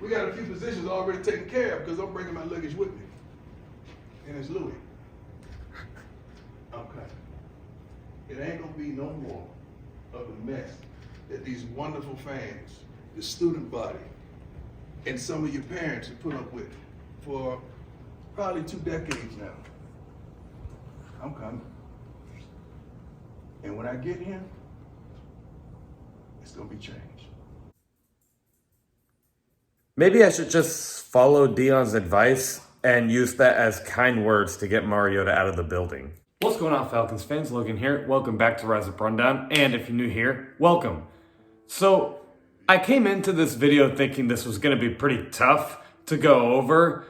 We got a few positions already taken care of because I'm bringing my luggage with me. And it's Louis. Okay. It ain't gonna be no more of the mess that these wonderful fans, the student body, and some of your parents have put up with for probably 2 decades now. I'm coming. And when I get here, it's gonna be changed. Maybe I should just follow Dion's advice and use that as kind words to get Mariota out of the building. What's going on, Falcons fans? Logan here. Welcome back to Rise Up Rundown. And if you're new here, welcome. So, I came into this video thinking this was going to be pretty tough to go over,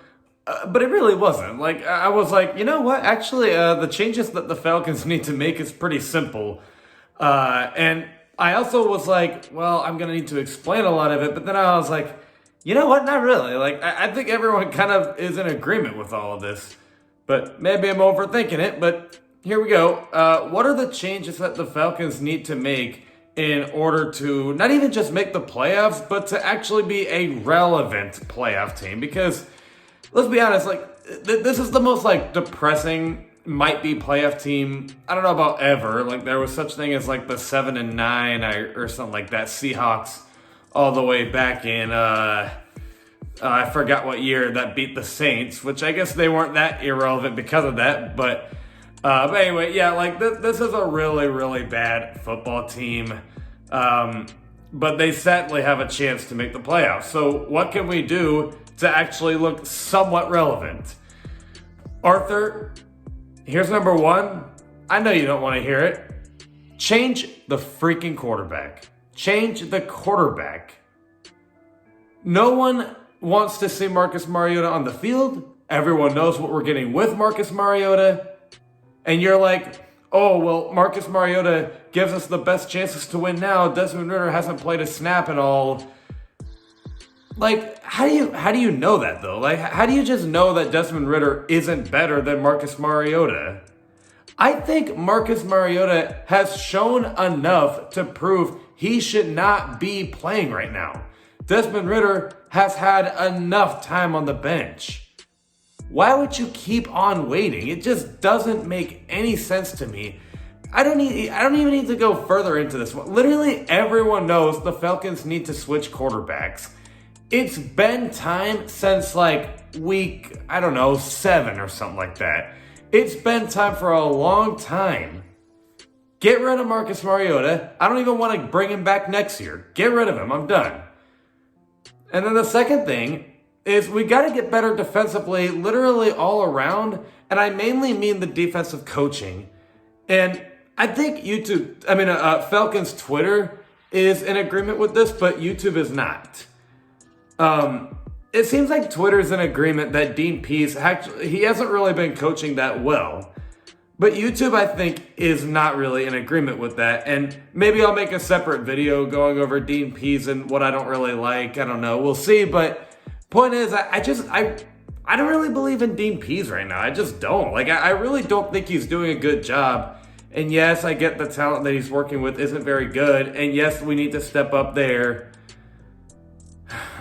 but it really wasn't. Like, I was like, you know what? Actually, the changes that the Falcons need to make is pretty simple. And I also was like, well, I'm going to need to explain a lot of it, but then I was like, you know what? Not really. Like, I think everyone kind of is in agreement with all of this, but maybe I'm overthinking it, but here we go. What are the changes that the Falcons need to make in order to not even just make the playoffs, but to actually be a relevant playoff team? Because let's be honest, like, this is the most, like, depressing might be playoff team, I don't know about ever. Like, there was such thing as, like, the 7-9 or something like that, Seahawks, all the way back in, I forgot what year that beat the Saints, which I guess they weren't that irrelevant because of that, but anyway, yeah, like, this is a really, really bad football team, but they sadly have a chance to make the playoffs. So what can we do to actually look somewhat relevant? Arthur, here's number one. I know you don't want to hear it. Change the freaking quarterback. Change the quarterback. No one wants to see Marcus Mariota on the field. Everyone knows what we're getting with Marcus Mariota. And you're like, oh, well, Marcus Mariota gives us the best chances to win now. Desmond Ridder hasn't played a snap at all. Like, how do you know that, though? Like, how do you just know that Desmond Ridder isn't better than Marcus Mariota? I think Marcus Mariota has shown enough to prove he should not be playing right now. Desmond Ridder has had enough time on the bench. Why would you keep on waiting? It just doesn't make any sense to me. I don't even need to go further into this one. Literally everyone knows the Falcons need to switch quarterbacks. It's been time since like week, 7 or something like that. It's been time for a long time. Get rid of Marcus Mariota. I don't even want to bring him back next year. Get rid of him. I'm done. And then the second thing is we got to get better defensively, literally all around. And I mainly mean the defensive coaching. And I think Falcons Twitter is in agreement with this, but YouTube is not. It seems like Twitter's in agreement that Dean Pease, he hasn't really been coaching that well. But YouTube, I think, is not really in agreement with that. And maybe I'll make a separate video going over Dean Pease and what I don't really like. I don't know. We'll see. But point is, I don't really believe in Dean Pease right now. I just don't. Like, I really don't think he's doing a good job. And yes, I get the talent that he's working with isn't very good. And yes, we need to step up there.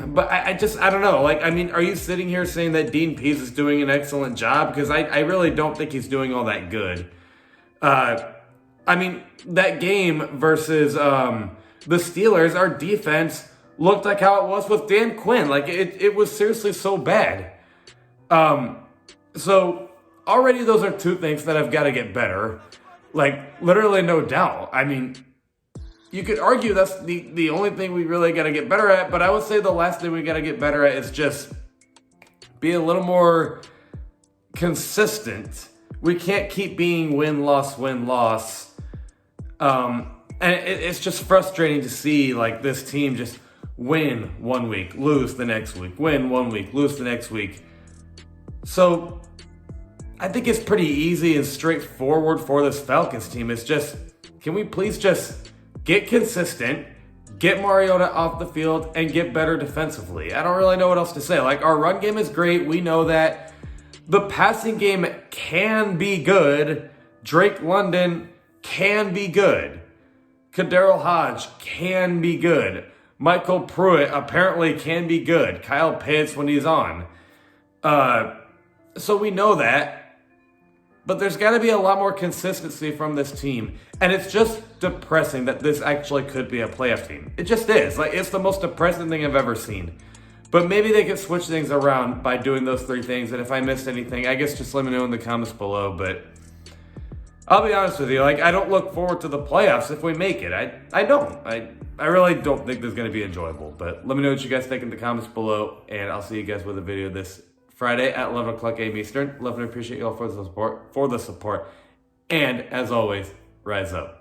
But I don't know. Like, I mean, are you sitting here saying that Dean Pease is doing an excellent job? Because I really don't think he's doing all that good. I mean, that game versus the Steelers, our defense looked like how it was with Dan Quinn. Like, it was seriously so bad. So, already those are two things that have got to get better. Like, literally no doubt. I mean, you could argue that's the only thing we really got to get better at, but I would say the last thing we got to get better at is just be a little more consistent. We can't keep being win-loss, win-loss. And it's just frustrating to see, like, this team just win one week, lose the next week, win one week, lose the next week. So I think it's pretty easy and straightforward for this Falcons team. It's just, can we please just get consistent, get Mariota off the field, and get better defensively? I don't really know what else to say. Like, our run game is great. We know that. The passing game can be good. Drake London can be good. Kaderil Hodge can be good. Michael Pruitt apparently can be good. Kyle Pitts when he's on. So we know that. But there's got to be a lot more consistency from this team. And it's just depressing that this actually could be a playoff team. It just is. Like, it's the most depressing thing I've ever seen. But maybe they could switch things around by doing those three things. And if I missed anything, I guess just let me know in the comments below. But I'll be honest with you. Like, I don't look forward to the playoffs if we make it. I don't. I really don't think this is going to be enjoyable. But let me know what you guys think in the comments below. And I'll see you guys with a video this Friday at 11 o'clock a.m. Eastern. Love and appreciate you all for the support. And as always, rise up.